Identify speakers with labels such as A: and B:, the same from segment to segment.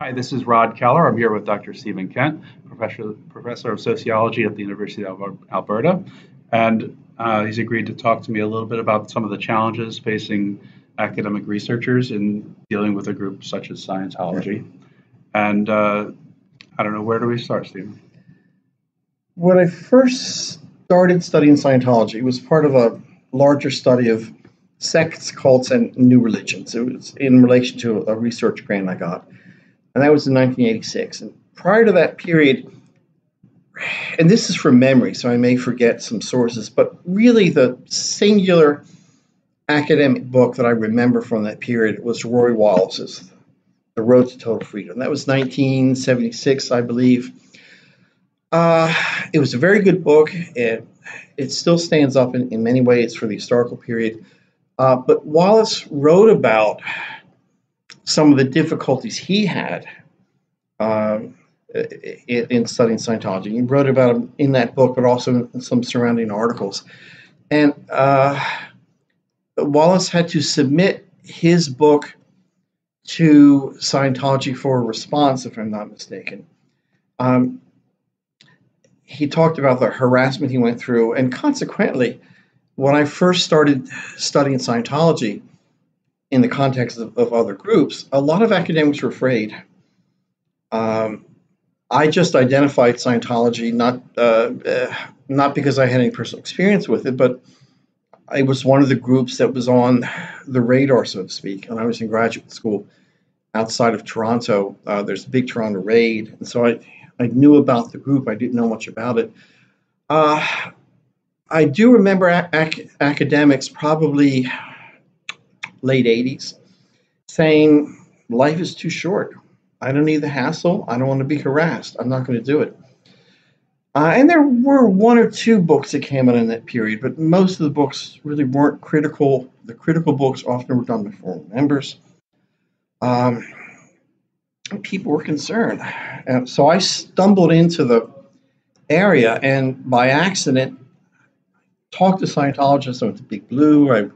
A: Hi, this is Rod Keller. I'm here with Dr. Stephen Kent, professor of sociology at the University of Alberta. And he's agreed to talk to me a little bit about some of the challenges facing academic researchers in dealing with a group such as Scientology. And I don't know, where do we start, Stephen?
B: When I first started studying Scientology, it was part of a larger study of sects, cults, and new religions. It was in relation to a research grant I got, and that was in 1986. And prior to that period, and this is from memory, so I may forget some sources, but really the singular academic book that I remember from that period was Rory Wallace's The Road to Total Freedom. That was 1976, I believe. It was a very good book. It still stands up in many ways for the historical period. But Wallace wrote about some of the difficulties he had in studying Scientology. He wrote about them in that book, but also in some surrounding articles. And Wallace had to submit his book to Scientology for a response, if I'm not mistaken. He talked about the harassment he went through, and consequently, when I first started studying Scientology in the context of other groups, a lot of academics were afraid. I just identified Scientology not because I had any personal experience with it, but it was one of the groups that was on the radar, so to speak. And I was in graduate school outside of Toronto. There's a big Toronto raid, and so I knew about the group. I didn't know much about it. I do remember academics, probably late 80s, saying, life is too short. I don't need the hassle. I don't want to be harassed. I'm not going to do it. And there were one or two books that came out in that period, but most of the books really weren't critical. The critical books often were done by former members. People were concerned. So I stumbled into the area and by accident talked to Scientologists. I went to Big Blue. I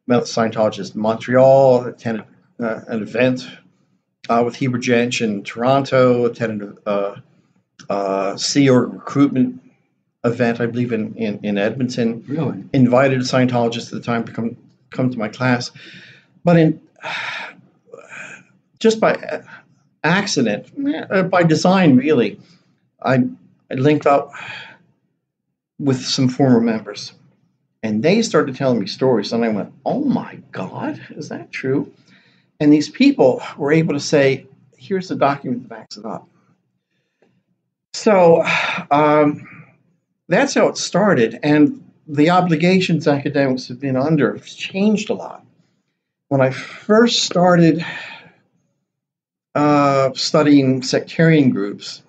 B: met a Scientologist in Montreal, attended an event with Heber Jensch in Toronto, attended a Sea Org recruitment event, I believe, in Edmonton.
A: Really?
B: Invited a Scientologist at the time to come to my class. But just by accident, by design, really, I linked up with some former members, and they started telling me stories, and I went, oh my God, is that true? And these people were able to say, here's the document that backs it up. So that's how it started, and the obligations academics have been under have changed a lot. When I first started studying sectarian groups,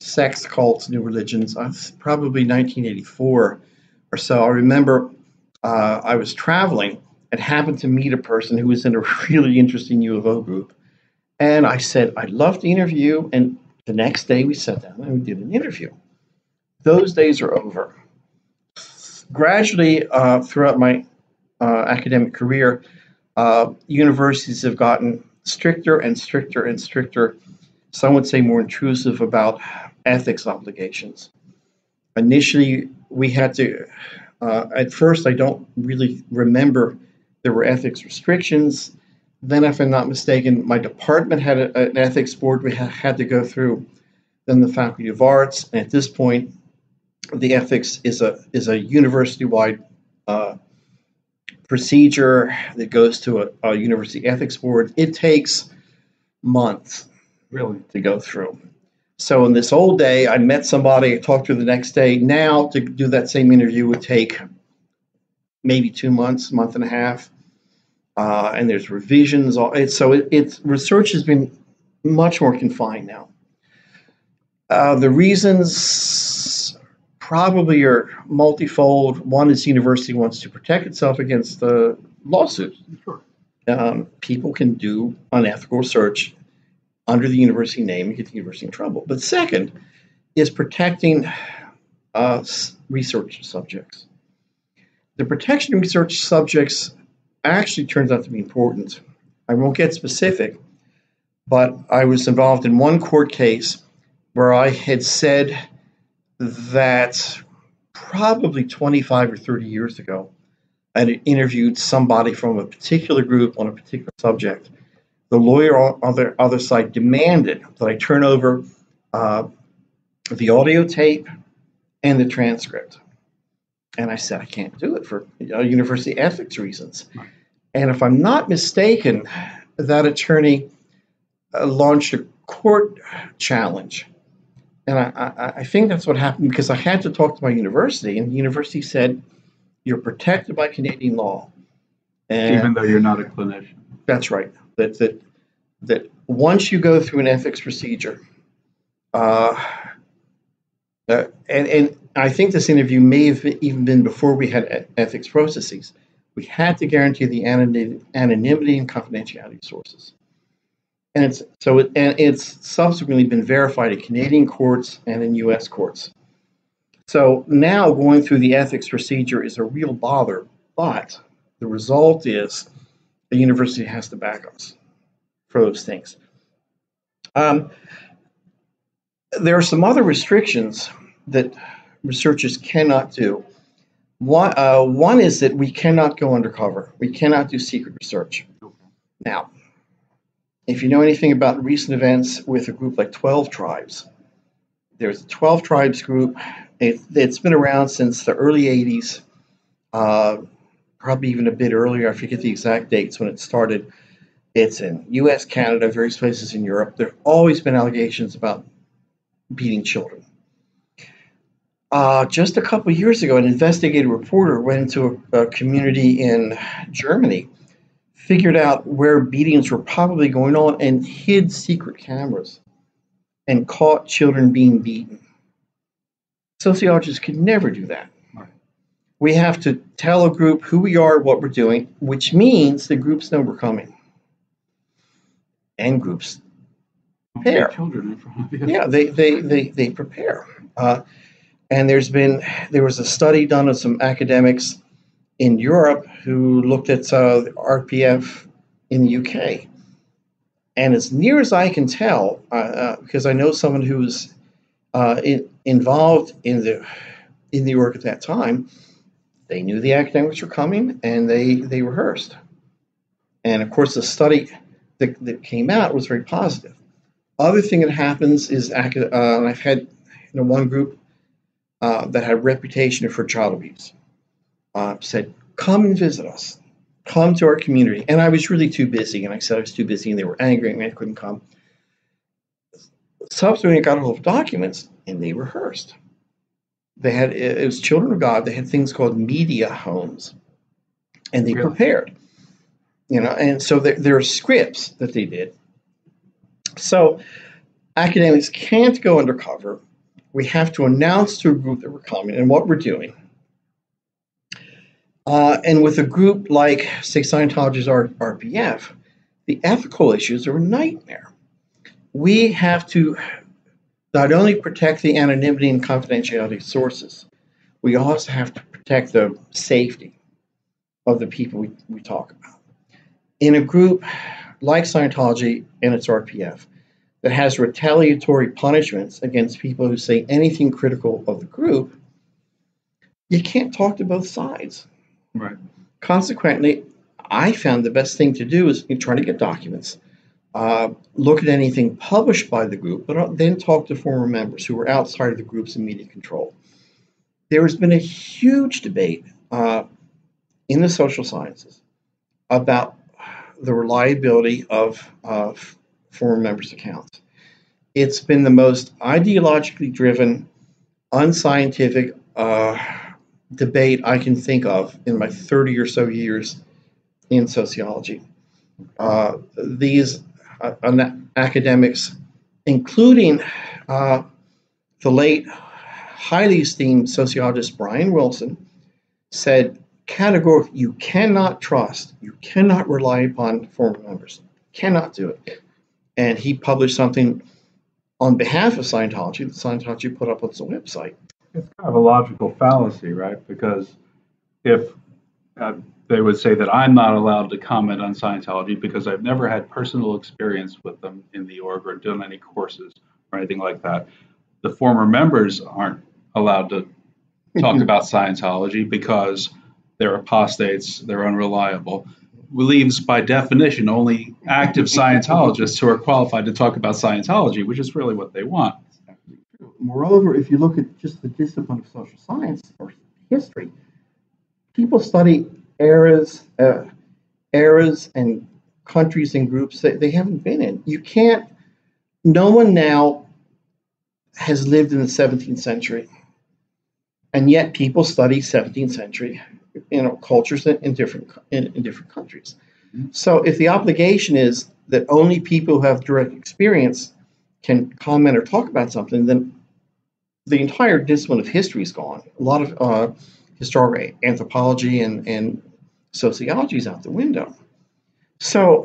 B: sects, cults, new religions, probably 1984 or so. I remember I was traveling and happened to meet a person who was in a really interesting U of O group. And I said, I'd love to interview. And the next day we sat down and we did an interview. Those days are over. Gradually, throughout my academic career, universities have gotten stricter and stricter and stricter. Some would say more intrusive about ethics obligations. Initially, we had to, at first, I don't really remember there were ethics restrictions. Then, if I'm not mistaken, my department had an ethics board we had to go through. Then the Faculty of Arts, and at this point, the ethics is a university-wide procedure that goes to a university ethics board. It takes months, really, to go through. So in this old day, I met somebody, I talked to her the next day. Now, to do that same interview would take maybe 2 months, month and a half. And there's revisions. So research has been much more confined now. The reasons probably are multifold. One is the university wants to protect itself against the lawsuit.
A: Sure.
B: People can do unethical research under the university name and get the university in trouble. But second is protecting research subjects. The protection of research subjects actually turns out to be important. I won't get specific, but I was involved in one court case where I had said that probably 25 or 30 years ago, I had interviewed somebody from a particular group on a particular subject. The lawyer on the other side demanded that I turn over the audio tape and the transcript. And I said, I can't do it for university ethics reasons. And if I'm not mistaken, that attorney launched a court challenge. And I think that's what happened, because I had to talk to my university, and the university said, you're protected by Canadian law. And
A: even though you're not a clinician.
B: That's right. That once you go through an ethics procedure, and I think this interview may have even been before we had ethics processes, we had to guarantee the anonymity and confidentiality of sources. And it's subsequently been verified in Canadian courts and in U.S. courts. So now going through the ethics procedure is a real bother, but the result is the university has to back us for those things. There are some other restrictions that researchers cannot do. One is that we cannot go undercover. We cannot do secret research. Now, if you know anything about recent events with a group like 12 Tribes, there's a 12 Tribes group. It's been around since the early 80s, probably even a bit earlier. I forget the exact dates when it started. It's in U.S., Canada, various places in Europe. There have always been allegations about beating children. Just a couple of years ago, an investigative reporter went into a community in Germany, figured out where beatings were probably going on, and hid secret cameras and caught children being beaten. Sociologists could never do that. We have to tell a group who we are, what we're doing, which means the groups know we're coming. And groups prepare.
A: Children in front of you.
B: Yeah, they prepare. And there was a study done of some academics in Europe who looked at the RPF in the UK. And as near as I can tell, because I know someone who was involved in the work at that time, they knew the academics were coming and they rehearsed. And of course, the study that came out was very positive. Other thing that happens is, I've had one group that had a reputation for child abuse said, come and visit us. Come to our community. And I was really too busy. And I said I was too busy, and they were angry and I couldn't come. Subsequently, I got a hold of documents, and they rehearsed. It was Children of God. They had things called media homes, and they prepared. And so there are scripts that they did. So academics can't go undercover. We have to announce to a group that we're coming and what we're doing. And with a group like, say, Scientology's RPF, the ethical issues are a nightmare. We have to not only protect the anonymity and confidentiality of sources, we also have to protect the safety of the people we talk about. In a group like Scientology and its RPF that has retaliatory punishments against people who say anything critical of the group, you can't talk to both sides.
A: Right.
B: Consequently, I found the best thing to do is try to get documents, look at anything published by the group, but then talk to former members who were outside of the group's immediate control. There has been a huge debate in the social sciences about the reliability of former members' accounts. It's been the most ideologically driven, unscientific debate I can think of in my 30 or so years in sociology. These academics, including the late, highly esteemed sociologist Brian Wilson, said categorically, you cannot trust, you cannot rely upon former members. Cannot do it. And he published something on behalf of Scientology that Scientology put up on its website.
A: It's kind of a logical fallacy, right? Because if they would say that I'm not allowed to comment on Scientology because I've never had personal experience with them in the org or done any courses or anything like that. The former members aren't allowed to talk about Scientology because they're apostates, they're unreliable. Leaves, by definition, only active Scientologists who are qualified to talk about Scientology, which is really what they want.
B: Moreover, if you look at just the discipline of social science or history, people study eras and countries and groups that they haven't been in. No one now has lived in the 17th century, and yet people study 17th century cultures in different countries. So if the obligation is that only people who have direct experience can comment or talk about something, then the entire discipline of history is gone. A lot of historical anthropology and sociology is out the window. So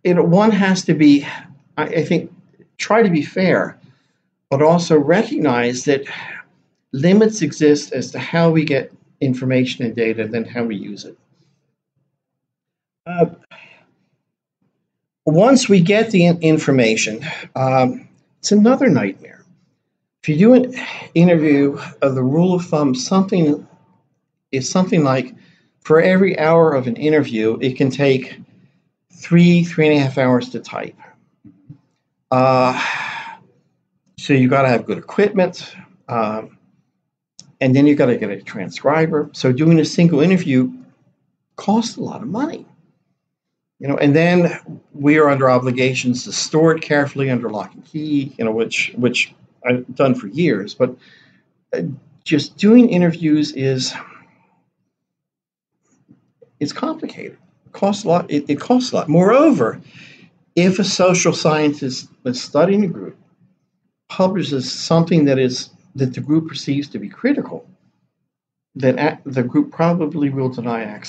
B: one has to be, I think, try to be fair, but also recognize that limits exist as to how we get information and data and then how we use it. Once we get the information, it's another nightmare. If you do an interview, the rule of thumb something like for every hour of an interview, it can take 3.5 hours to type. So you got to have good equipment. And then you've got to get a transcriber. So doing a single interview costs a lot of money. And then we are under obligations to store it carefully under lock and key, which I've done for years. But just doing interviews it's complicated. It costs a lot. It costs a lot. Moreover, if a social scientist that's studying a group publishes something that the group perceives to be critical, then the group probably will deny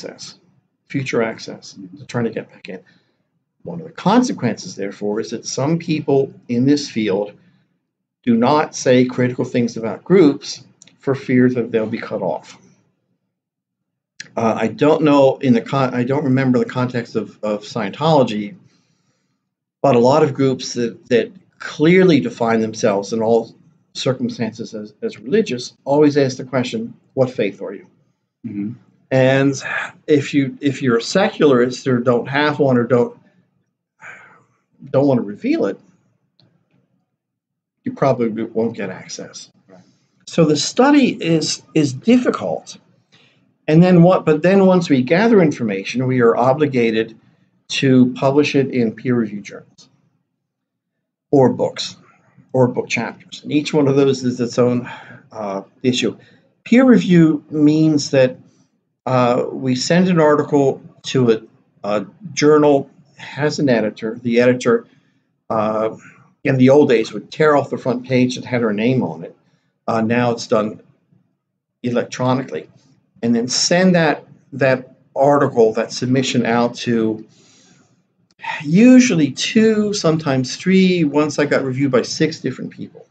B: future access, trying to get back in. One of the consequences, therefore, is that some people in this field do not say critical things about groups for fear that they'll be cut off. I don't know I don't remember the context of Scientology, but a lot of groups that clearly define themselves in all circumstances as religious always ask the question, what faith are you? Mm-hmm. And if you're a secularist or don't have one or don't want to reveal it, you probably won't get access. Right. So the study is difficult. And then but then once we gather information, we are obligated to publish it in peer-reviewed journals or books or book chapters. And each one of those is its own issue. Peer review means that we send an article to a journal, has an editor. The editor, in the old days, would tear off the front page that had her name on it. Now it's done electronically. And then send that article, that submission out to usually 2, sometimes 3. Once I got reviewed by 6 different people.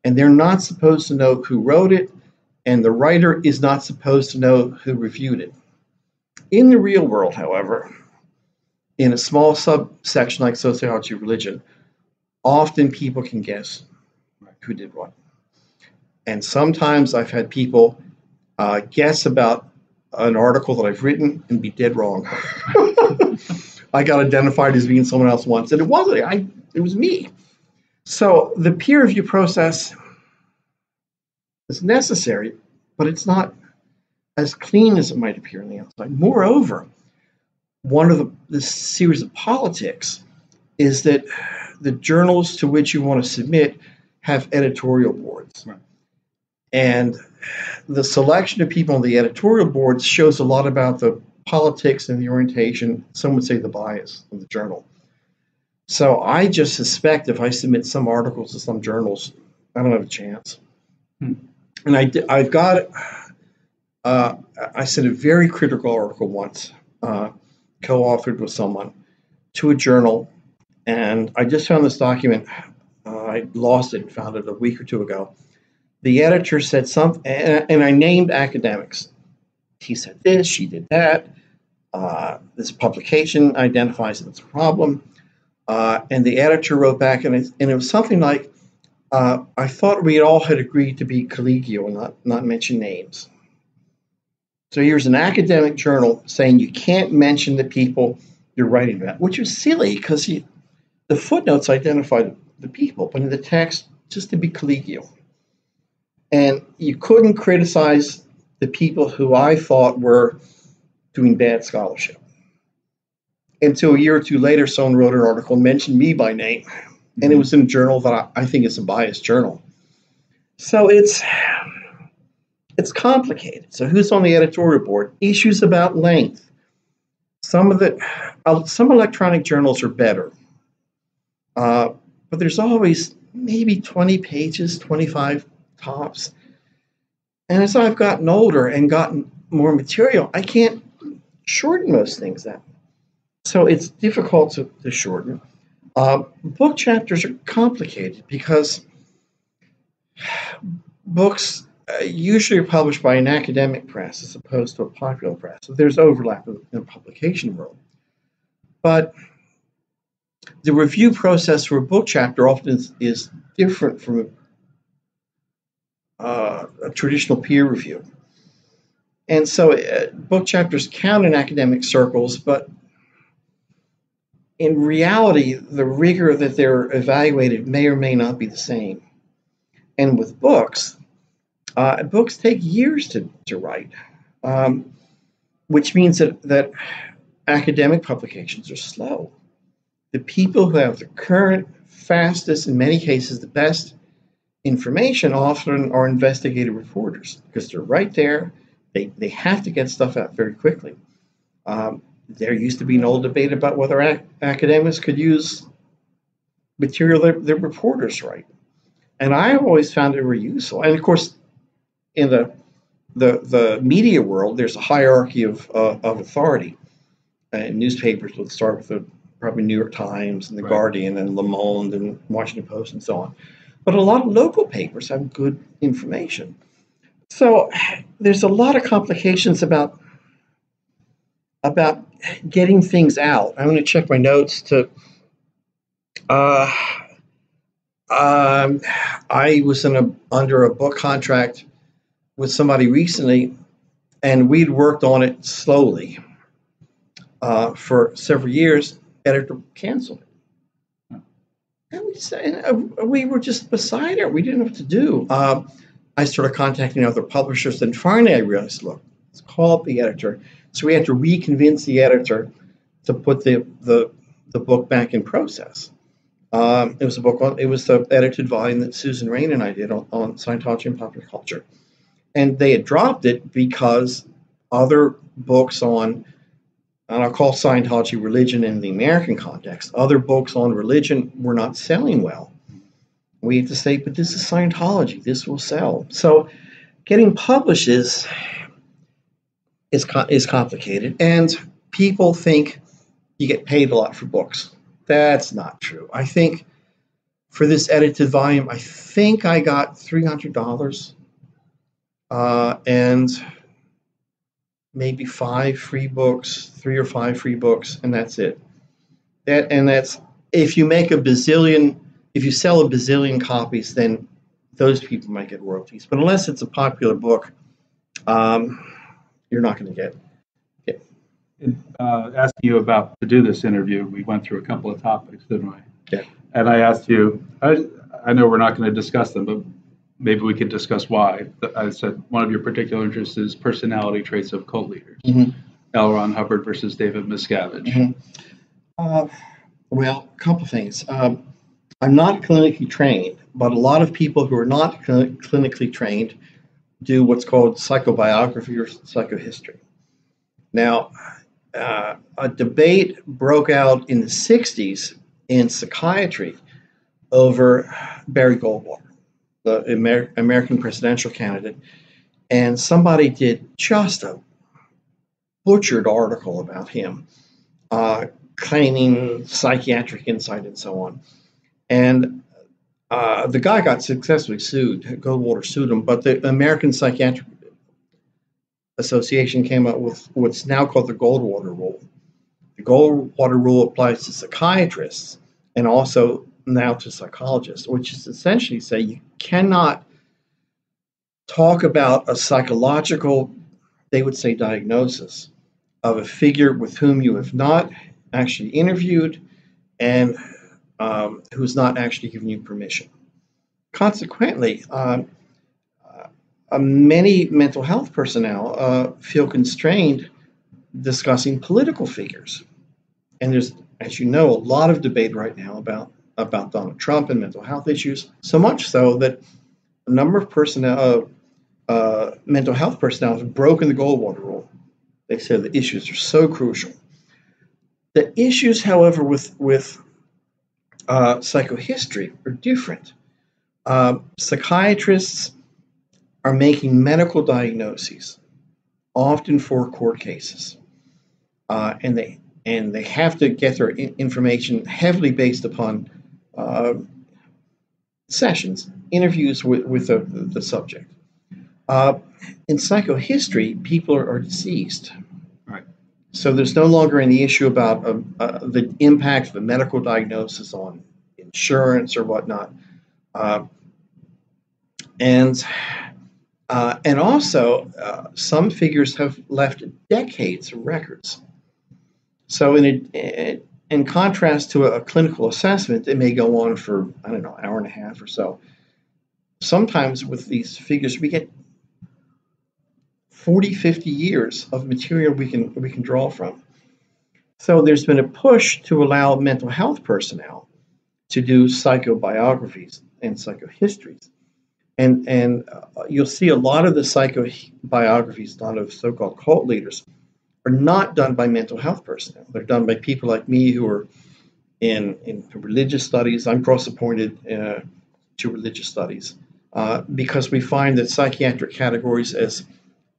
B: And they're not supposed to know who wrote it, and the writer is not supposed to know who reviewed it. In the real world, however, in a small subsection like sociology or religion, often people can guess who did what. And sometimes I've had people guess about an article that I've written and be dead wrong. I got identified as being someone else once, and it wasn't. It was me. So the peer review process is necessary, but it's not as clean as it might appear on the outside. Moreover, one of the series of politics is that the journals to which you want to submit have editorial boards. Right. And the selection of people on the editorial boards shows a lot about the politics and the orientation, some would say the bias of the journal. So I just suspect if I submit some articles to some journals, I don't have a chance. And I've got, I sent a very critical article once, co-authored with someone, to a journal, and I just found this document. I lost it and found it a week or 2 ago. The editor said something, and I named academics. he said this, she did that. This publication identifies it's a problem. And the editor wrote back, and it was something like, I thought we all had agreed to be collegial and not mention names. So here's an academic journal saying you can't mention the people you're writing about, which is silly because the footnotes identify the people, but in the text, just to be collegial. And you couldn't criticize the people who I thought were doing bad scholarship. Until a year or two later, someone wrote an article and mentioned me by name. And it was in a journal that I think is a biased journal. So it's complicated. So who's on the editorial board? Issues about length. Some electronic journals are better. But there's always maybe 20 pages, 25 tops. And as I've gotten older and gotten more material, I can't shorten most things that. So it's difficult to shorten. Book chapters are complicated because books usually are published by an academic press as opposed to a popular press. So there's overlap in the publication world. But the review process for a book chapter often is different from a traditional peer review. And so book chapters count in academic circles, but in reality, the rigor that they're evaluated may or may not be the same. And with books take years to write, which means that academic publications are slow. The people who have the current, fastest, in many cases the best information often are investigative reporters because they're right there. They have to get stuff out very quickly. There used to be an old debate about whether academics could use material that reporters write. And I always found it very useful. And of course, in the media world, there's a hierarchy of authority. Newspapers would start with probably New York Times and the Guardian and Le Monde and Washington Post and so on. But a lot of local papers have good information. So there's a lot of complications about getting things out. I'm going to check my notes to. I was under a book contract with somebody recently, and we'd worked on it slowly for several years. Editor canceled it, and we were just beside it. We didn't know what to do. I started contacting other publishers, and finally I realized, look, let's call up the editor. So we had to reconvince the editor to put the book back in process. It was the edited volume that Susan Rain and I did on Scientology and popular culture. And they had dropped it because other books on, and I'll call Scientology religion in the American context, other books on religion were not selling well. We had to say, but this is Scientology, this will sell. So getting published is complicated, and people think you get paid a lot for books. That's not true. I think for this edited volume, I think I got $300 and maybe 5 free books, 3 or 5 free books, and that's it. That's if you make if you sell a bazillion copies, then those people might get royalties. But unless it's a popular book, you're not going to get it.
A: Asking you about to do this interview, we went through a couple of topics, didn't we?
B: Yeah.
A: And I asked you, I know we're not going to discuss them, but maybe we could discuss why. I said one of your particular interests is personality traits of cult leaders. Mm-hmm. L. Ron Hubbard versus David Miscavige.
B: Mm-hmm. Well, a couple things. I'm not clinically trained, but a lot of people who are not clinically trained do what's called psychobiography or psychohistory. Now, a debate broke out in the 60s in psychiatry over Barry Goldwater, the American presidential candidate, and somebody did just a butchered article about him, claiming psychiatric insight and so on. And the guy got successfully sued. Goldwater sued him, but the American Psychiatric Association came up with what's now called the Goldwater Rule. The Goldwater Rule applies to psychiatrists and also now to psychologists, which is essentially say you cannot talk about a psychological, they would say, diagnosis of a figure with whom you have not actually interviewed and who's not actually given you permission. Consequently, many mental health personnel feel constrained discussing political figures. And there's, as you know, a lot of debate right now about Donald Trump and mental health issues, so much so that a number of personnel, mental health personnel have broken the Goldwater Rule. They said the issues are so crucial. The issues, however, with psychohistory are different. Psychiatrists are making medical diagnoses, often for court cases, and they have to get their information heavily based upon sessions, interviews with the subject. In psychohistory, people are deceased.
A: Right.
B: So there's no longer any issue about the impact of a medical diagnosis on insurance or whatnot. And also, some figures have left decades of records. So in contrast to a clinical assessment, it may go on for, I don't know, an hour and a half or so. Sometimes with these figures, we get 40, 50 years of material we can draw from. So there's been a push to allow mental health personnel to do psychobiographies and psychohistories. And you'll see a lot of the psychobiographies done of so-called cult leaders are not done by mental health personnel. They're done by people like me who are in religious studies. I'm cross-appointed to religious studies because we find that psychiatric categories as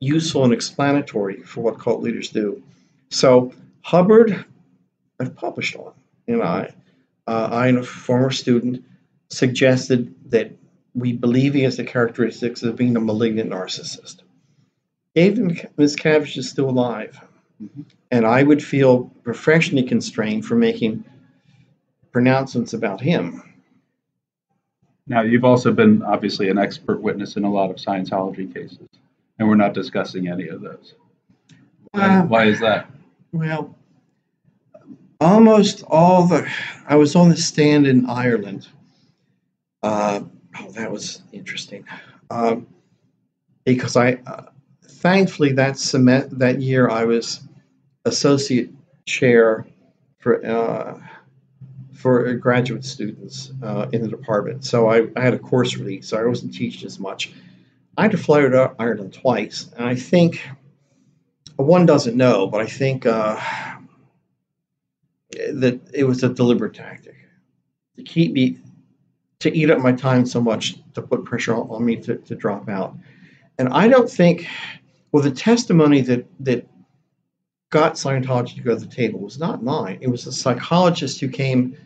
B: useful and explanatory for what cult leaders do. So Hubbard, I've published on, and I and a former student suggested that we believe he has the characteristics of being a malignant narcissist. David Miscavige is still alive, and I would feel professionally constrained for making pronouncements about him.
A: Now, you've also been obviously an expert witness in a lot of Scientology cases, and we're not discussing any of those. Why is that?
B: Well, almost all I was on the stand in Ireland. That was interesting. Because thankfully that year I was associate chair for graduate students in the department. So I had a course release, so I wasn't teaching as much. I had to fly to Ireland twice, and I think one doesn't know, but I think that it was a deliberate tactic to keep me, to eat up my time so much, to put pressure on me to drop out. And I don't think, well, the testimony that got Scientology to go to the table was not mine. It was a psychologist who came,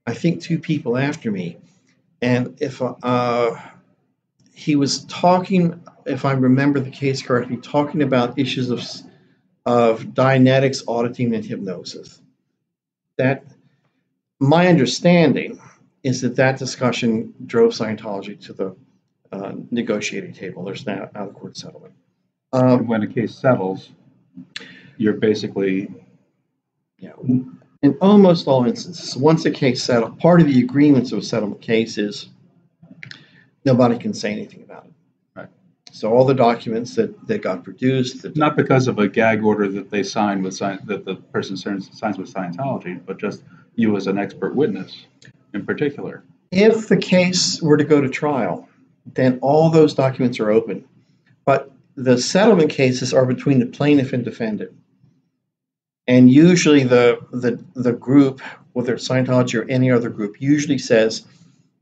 B: I think 2 people after me. And if he was talking, if I remember the case correctly, talking about issues of Dianetics, auditing, and hypnosis. That, my understanding is that discussion drove Scientology to the negotiating table. There's now out-of-court settlement.
A: When a case settles, you're basically...
B: Yeah, in almost all instances, once a case settles, part of the agreements of a settlement case is nobody can say anything about it.
A: Right.
B: So all the documents that got produced...
A: Not because of a gag order that they sign with that the person signs with Scientology, but just you as an expert witness in particular.
B: If the case were to go to trial, then all those documents are open. But the settlement cases are between the plaintiff and defendant. And usually the group, whether it's Scientology or any other group, usually says,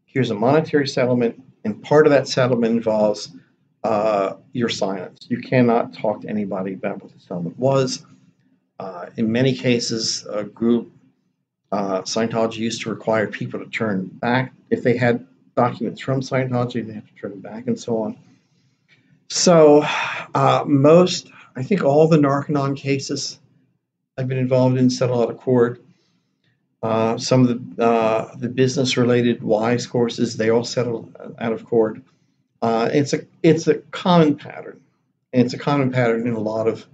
B: here's a monetary settlement, and part of that settlement involves your silence. You cannot talk to anybody about what the settlement was. In many cases, a group, Scientology used to require people to turn back. If they had documents from Scientology, they had to turn them back and so on. So most I think all the Narconon cases I've been involved in settle out of court. Some of the business-related WISE courses, they all settle out of court. It's a common pattern, and it's a common pattern in a lot of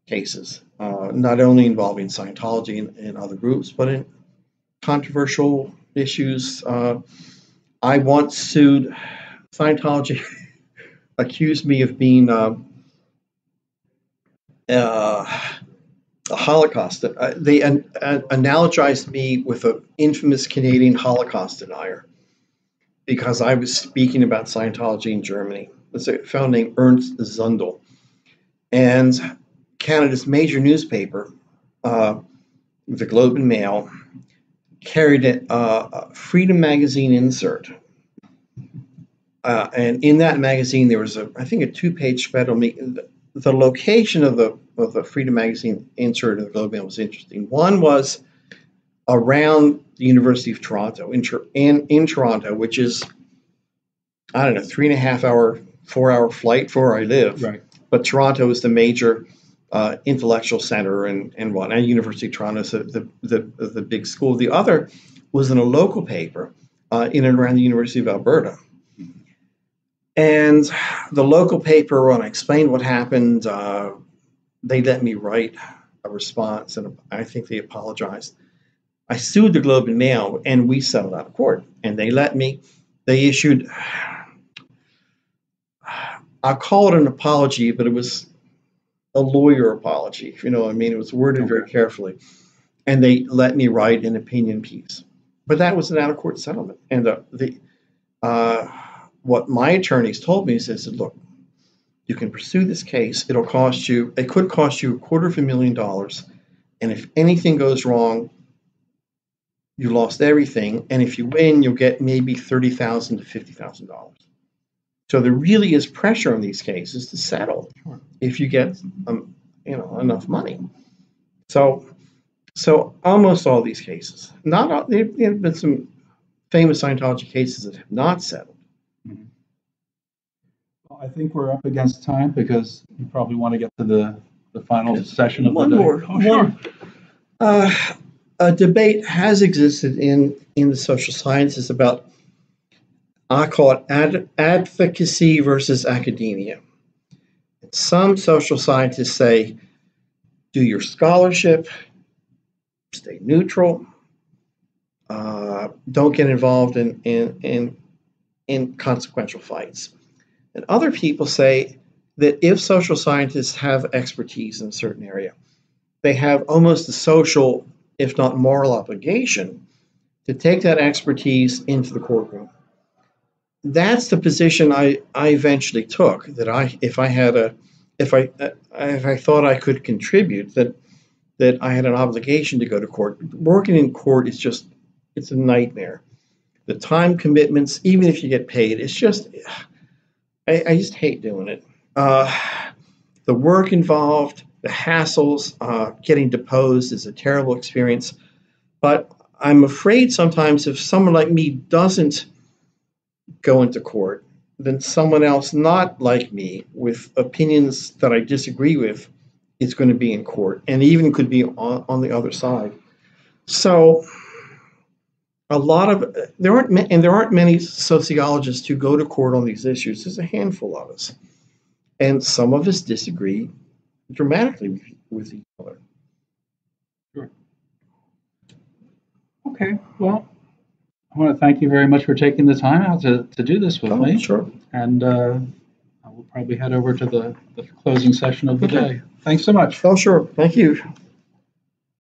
B: cases, not only involving Scientology and other groups, but in controversial issues. I once sued Scientology, accused me of being a Holocaust. They analogized me with an infamous Canadian Holocaust denier because I was speaking about Scientology in Germany. It's a fellow named Ernst Zundel. And Canada's major newspaper, the Globe and Mail, carried a Freedom magazine insert. And in that magazine, there was, I think, a 2-page spread on me. The location of the Freedom magazine insert in the Globe and Mail was interesting. One was around the University of Toronto, in Toronto, which is, I don't know, 3.5-hour, 4-hour flight from where I live.
A: Right.
B: But Toronto is the major intellectual center and what, and University of Toronto is the big school. The other was in a local paper in and around the University of Alberta. And the local paper, when I explained what happened, they let me write a response, and I think they apologized. I sued the Globe and Mail, and we settled out of court. And they let me. They issued, I'll call it an apology, but it was a lawyer apology, if you know what I mean. It was worded very carefully. And they let me write an opinion piece. But that was an out-of-court settlement. And what my attorneys told me is, they said, look, you can pursue this case. It could cost you $250,000. And if anything goes wrong, you lost everything. And if you win, you'll get maybe $30,000 to $50,000. So there really is pressure on these cases to settle if you get enough money. So almost all these cases, there have been some famous Scientology cases that have not settled.
A: Well, I think we're up against time because you probably want to get to the final session of the day.
B: More.
A: Oh, sure.
B: A debate has existed in the social sciences about, I call it advocacy versus academia. Some social scientists say, do your scholarship, stay neutral, don't get involved in consequential fights. And other people say that if social scientists have expertise in a certain area, they have almost a social, if not moral, obligation to take that expertise into the courtroom. That's the position I eventually took. That if I thought I could contribute, that I had an obligation to go to court. Working in court is it's a nightmare. The time commitments, even if you get paid, it's just, I just hate doing it. The work involved, the hassles, getting deposed is a terrible experience. But I'm afraid sometimes if someone like me doesn't go into court, then someone else not like me with opinions that I disagree with is going to be in court and even could be on the other side. So there aren't many sociologists who go to court on these issues. There's a handful of us. And some of us disagree dramatically with each other.
A: Sure. Okay, well, I want to thank you very much for taking the time out to do this with me.
B: Sure.
A: And I will probably head over to the closing session of the day. Thanks so much.
B: Oh, sure. Thank you.